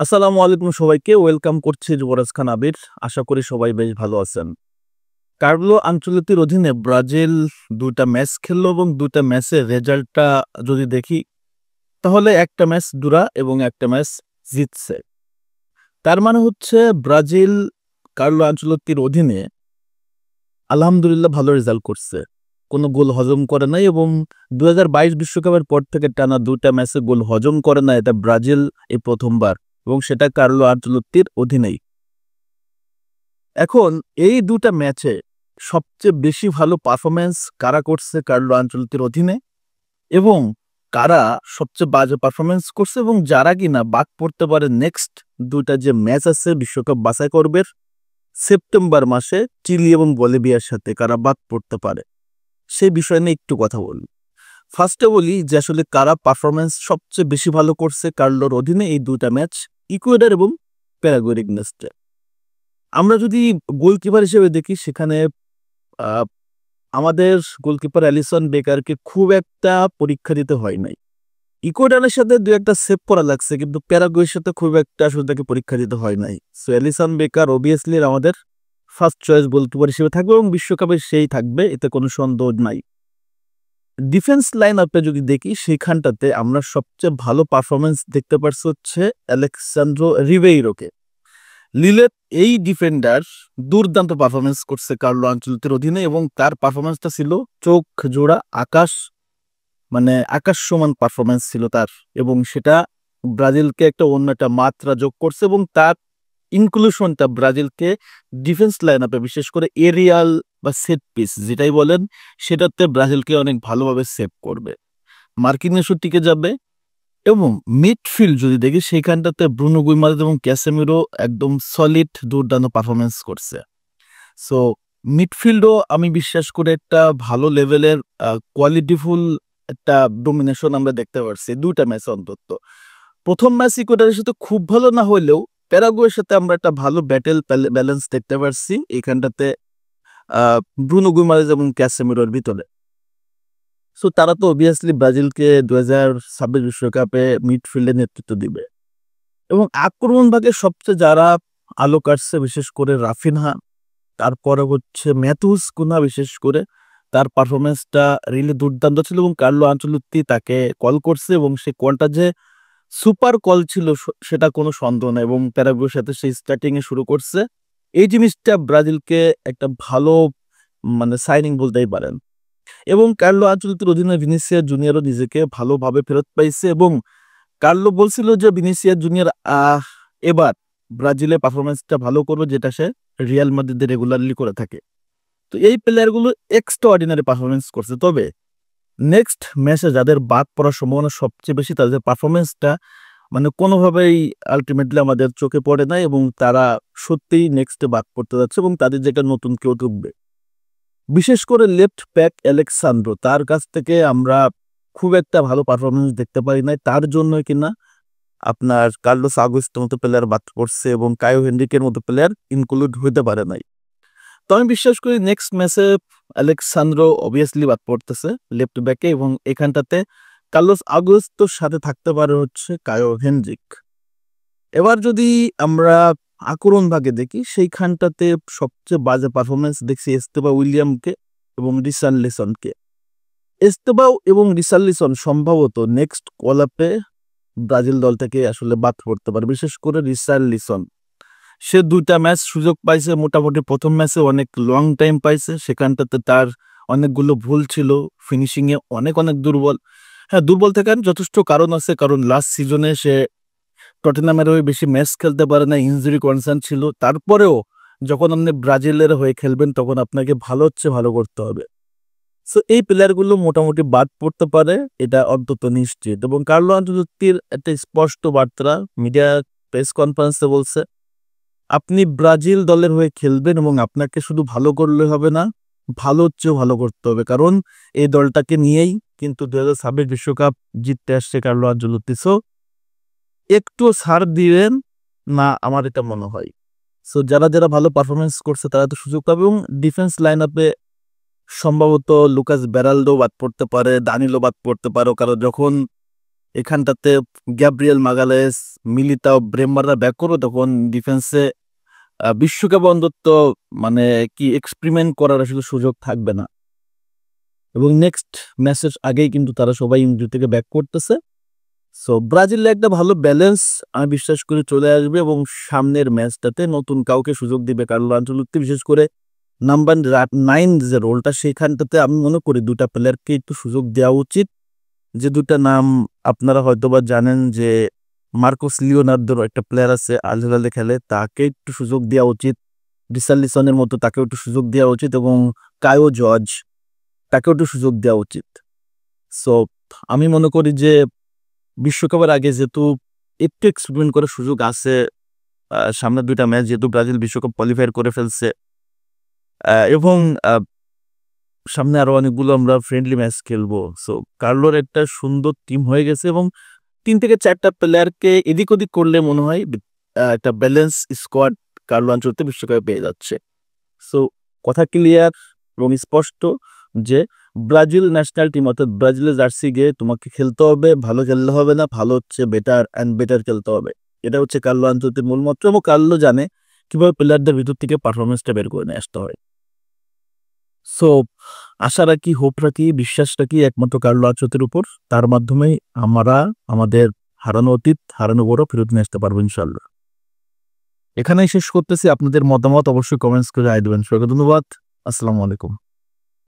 আসসালামু আলাইকুম সবাইকে ওয়েলকাম করছি যুবরাজ খান আবির। আশা করি সবাই বেশ ভালো আছেন। কার্লো আনচেলত্তির অধীনে ব্রাজিল ২টা ম্যাচ খেললো এবং ২টা ম্যাচের রেজাল্টটা যদি দেখি তাহলে একটা ম্যাচ ড্র এবং একটা ম্যাচ জিতছে। তার মানে হচ্ছে ব্রাজিল কার্লো আনচেলত্তির অধীনে আলহামদুলিল্লাহ ভালো রেজাল্ট করছে। কোনো গোল হজম করে নাই এবং ২০২২ বিশ্বকাপের পর থেকে টানা ২টা ম্যাচে গোল হজম করে না, এটা ব্রাজিল এই প্রথমবার, এবং সেটা কার্লো আনচেলত্তির অধীনেই। এখন এই ২টা ম্যাচে সবচেয়ে বেশি ভালো পারফরম্যান্স কারা করছে কার্লো আনচেলত্তির অধীনে, এবং কারা সবচেয়ে বাজে পারফরম্যান্স করছে, এবং যারা কিনা বাদ পড়তে পারে নেক্সট ২টা যে ম্যাচ আছে বিশ্বকাপ বাছাই করবে সেপ্টেম্বর মাসে চিলি এবং বলিভিয়ার সাথে, কারা বাদ পড়তে পারে সেই বিষয় নিয়ে একটু কথা বলি। ফার্স্টে বলি যে আসলে কারা পারফরম্যান্স সবচেয়ে বেশি ভালো করছে কার্লোর অধীনে এই ২টা ম্যাচ, ইকুয়েডর এবং প্যারাগুয়ের এগেইনস্টে। আমরা যদি গোলকিপার হিসেবে দেখি সেখানে আহ, আমাদের গোলকিপার অ্যালিসন বেকারকে খুব একটা পরীক্ষা দিতে হয় নাই। ইকুয়েডরের সাথে দু একটা সেভ করা লাগছে, কিন্তু প্যারাগুয়ের সাথে খুব একটা আসলে তাকে পরীক্ষা দিতে হয় নাই। সো অ্যালিসন বেকার অবভিয়াসলি আমাদের ফার্স্ট চয়েস গোলকিপার হিসেবে থাকবে এবং বিশ্বকাপে সেই থাকবে, এতে কোনো সন্দেহ নাই। ডিফেন্স লাইন আপে যদি দেখি সেখানটাতে আমরা সবচেয়ে ভালো পারফরমেন্স দেখতে পাচ্ছি হচ্ছে আলেক্সান্দ্রো রিবেইরোকে। লিলের এই ডিফেন্ডার দুর্দান্ত পারফরমেন্স করছে কার্লো আনচেলত্তির অধীনে, এবং তার পারফরমেন্সটা ছিল চোখ জোড়া আকাশ, মানে আকাশ সমান পারফরমেন্স ছিল তার, এবং সেটা ব্রাজিলকে একটা অন্য একটা মাত্রা যোগ করছে, এবং তার ইনক্লুশনটা ব্রাজিলকে ডিফেন্স লাইন আপে বিশেষ করে এরিয়াল বা সেট পিস যেটাই বলেন সেটাতে ব্রাজিলকে অনেক ভালোভাবে সেভ করবে, মার্কিনেসও টিকে যাবে। এবং মিডফিল্ড যদি দেখি সেইখানটাতে ব্রুনো গুইমারেজ এবং ক্যাসেমিরো একদম সলিড দুর্দান্ত পারফরমেন্স করছে। সো মিডফিল্ডও আমি বিশ্বাস করে একটা ভালো লেভেলের কোয়ালিটিফুল একটা ডোমিনেশন আমরা দেখতে পারছি ২টা ম্যাচ অন্তত। প্রথম ম্যাচ ইকুয়েডরের সাথে খুব ভালো না হলেও প্যারাগুয়ের সাথে আমরা একটা ভালো ব্যাটেল ব্যালেন্স দেখতে পারছি এখানটাতে ব্রুনো গুইমারেজ এবং ক্যাসেমিরোর ভিতরে। সো তারা তো অবভিয়াসলি ব্রাজিলকে ২০২৬ বিশ্বকাপে মিডফিল্ডে নেতৃত্ব দিবে। এবং আক্রমণ ভাগে সবচেয়ে যারা আলো কাটছে বিশেষ করে রাফিনহা, তারপরে হচ্ছে ম্যাথুস কুনা, বিশেষ করে তার পারফরমেন্সটা রিয়েলি দুর্দান্ত ছিল, এবং কার্লো আনচেলত্তি তাকে কল করছে এবং সে কলটা যে সুপার কল ছিল সেটা কোনো সন্দেহ নেই, এবং প্যারাগুয়ের সাথে সেই স্টার্টিং এ শুরু করছে। এই জিনিসটা ব্রাজিলকে একটা ভালো মানে সাইনিং বলতেই পারেন। এবং কার্লো আনচেলত্তির অধীনে ভিনিসিয়াস জুনিয়রও নিজেকে ভালোভাবে ফেরত পাইছে, এবং কার্লো বলছিল যে ভিনিসিয়াস জুনিয়র এবার ব্রাজিলের পারফরমেন্সটা ভালো করবে, যেটা সে রিয়াল মাদ্রিদে রেগুলারলি করে থাকে। তো এই প্লেয়ারগুলো এক্সট্রা অর্ডিনারি পারফরমেন্স করছে, তবে নেক্সট ম্যাচে যাদের বাদ পড়ার সম্ভাবনা সবচেয়ে বেশি তাদের পারফরমেন্সটা মানে কোনোভাবেই আলটিমেটলি আমাদের চোখে পড়ে না, এবং তারা সত্যিই নেক্সটে বাদ পড়তে যাচ্ছে এবং তাদের যেটা নতুন কেউ ঢুকবে। বিশেষ করে লেফট ব্যাক আলেক্সান্দ্রো, তার কাছ থেকে আমরা খুব একটা ভালো পারফরমেন্স দেখতে পারি নাই, তার জন্য কিনা আপনার কার্লোস আগুস্তের মতো প্লেয়ার বাদ পড়ছে এবং কায়ো হেনরিকের মতো প্লেয়ার ইনক্লুড হইতে পারে নাই। তো আমি বিশ্বাস করি নেক্সট ম্যাচে আলেক্সান্দ্রো অবভিয়াসলি বাদ পড়তেছে লেফট ব্যাকে, এবং এখানটাতে কার্লোস আগুস্তোর সাথে থাকতে পারে হচ্ছে কায়ো হেনরিক। এবার যদি আমরা আক্রমণ ভাগে দেখি সেইখানটাতে সবচেয়ে বাজে পারফরমেন্স দেখছি এস্তেবা উইলিয়ামকে এবং রিসার্লিসনকে। এস্তেবাও এবং রিসার্লিসন সম্ভবত নেক্সট কল আপে ব্রাজিল দল থেকে আসলে বাদ পড়তে পারে, বিশেষ করে রিসার্লিসন। সে ২টা ম্যাচ সুযোগ পাইছে, মোটামুটি প্রথম ম্যাচে অনেক লং টাইম পাইছে, সেখানটাতে তার অনেকগুলো ভুল ছিল, ফিনিশিং এ অনেক অনেক দুর্বল। হ্যাঁ, দুর্বল থাকার যথেষ্ট কারণ আছে, কারণ লাস্ট সিজনে সে টটেনহামের হয়ে বেশি ম্যাচ খেলতে পারে না, ইনজুরি কনসার্ন ছিল। তারপরেও যখন আপনি ব্রাজিলের হয়ে খেলবেন তখন আপনাকে ভালো করতে হবে। সো এই প্লেয়ারগুলো মোটামুটি বাদ পড়তে পারে, এটা অন্তত নিশ্চিত। এবং কার্লো আনচেলত্তির একটা স্পষ্ট বার্তা মিডিয়া প্রেস কনফারেন্সে বলছে, আপনি ব্রাজিল দলের হয়ে খেলবেন এবং আপনাকে শুধু ভালো করলে হবে না, ভালো করতে হবে, কারণ এই দলটাকে নিয়েই কিন্তু ২০২৬ বিশ্বকাপ জিততে আসছে কার্লো আনচেলত্তি। সো একটু ছাড় দিবেন না, আমার এটা মনে হয়। সো যারা যারা ভালো পারফরমেন্স করছে তারা তো সুযোগ পাবে, এবং ডিফেন্স লাইন আপে সম্ভবত লুকাস বেরালদো বাদ পড়তে পারে, দানিলো বাদ পড়তে পারো, কারণ যখন এখানটাতে গ্যাব্রিয়েল মাগালেস, মিলিতাও, ব্রেম্বাররা ব্যাক করো, তখন ডিফেন্সে বিশ্বকাপ অন্তত মানে কি এক্সপেরিমেন্ট করার আসলে সুযোগ থাকবে না। এবং নেক্সট ম্যাচের আগেই কিন্তু তারা সবাই ইনজুরি থেকে ব্যাক করতেছে। সো ব্রাজিলে একটা ভালো ব্যালেন্স আমি বিশ্বাস করি চলে আসবে, এবং সামনের ম্যাচটাতে নতুন কাউকে সুযোগ দিবে কার্লো আনচেলত্তি, বিশেষ করে নাম্বার 9 যে রোলটা সেখানটাতে আমি মনে করি দুটা প্লেয়ারকে একটু সুযোগ দেওয়া উচিত। যে দুটা নাম আপনারা হয়তোবা জানেন, যে মার্কোস লিওনার্দোর একটা প্লেয়ার আছে আল হিলালে খেলে, তাকে একটু সুযোগ দেওয়া উচিত। রিসার্লিসনের মতো তাকেও একটু সুযোগ দেওয়া উচিত, এবং কায়ো জর্জ তাকেও একটু সুযোগ দেওয়া উচিত। সো আমি মনে করি যে বিশ্বকাপের আগে যেহেতু একটু এক্সপেরিমেন্ট করার সুযোগ আছে, সামনের দুইটা ম্যাচ যেহেতু ব্রাজিল বিশ্বকাপ কোয়ালিফাই করে ফেলছে, এবং সামনে আরো অনেকগুলো আমরা ফ্রেন্ডলি ম্যাচ খেলবো। সো কার্লোর একটা সুন্দর টিম হয়ে গেছে, এবং 3 থেকে 4টা প্লেয়ারকে এদিক ওদিক করলে মনে হয় একটা ব্যালেন্স স্কোয়াড কার্লো আনচেলত্তি বিশ্বকাপে পেয়ে যাচ্ছে। সো কথা ক্লিয়ার এবং স্পষ্ট যে ব্রাজিল ন্যাশনাল টিম, অর্থাৎ ব্রাজিলের জার্সি গিয়ে তোমাকে খেলতে হবে, ভালো খেললে হবে না, ভালো হচ্ছে বেটার অ্যান্ড বেটার খেলতে হবে। এটা হচ্ছে কার্লো আনচেলত্তির মূল মন্ত্র, এবং কার্লো জানে কিভাবে প্লেয়ারদের ভিতর থেকে পারফরমেন্সটা বের করে নিয়ে আসতে হয়। সো আশা রাখি, হোপ রাখি, বিশ্বাস রাখি একমাত্র কার্লো আনচেলত্তির উপর। তার মাধ্যমেই আমরা আমাদের হারানো অতীত, হারানো গৌরব ফেরত নিয়ে আসতে পারবো ইনশাল্লাহ। এখানেই শেষ করতেছি। আপনাদের মতামত অবশ্যই কমেন্টস করে জানিয়ে দেবেন। সবাইকে ধন্যবাদ। আসসালামু আলাইকুম।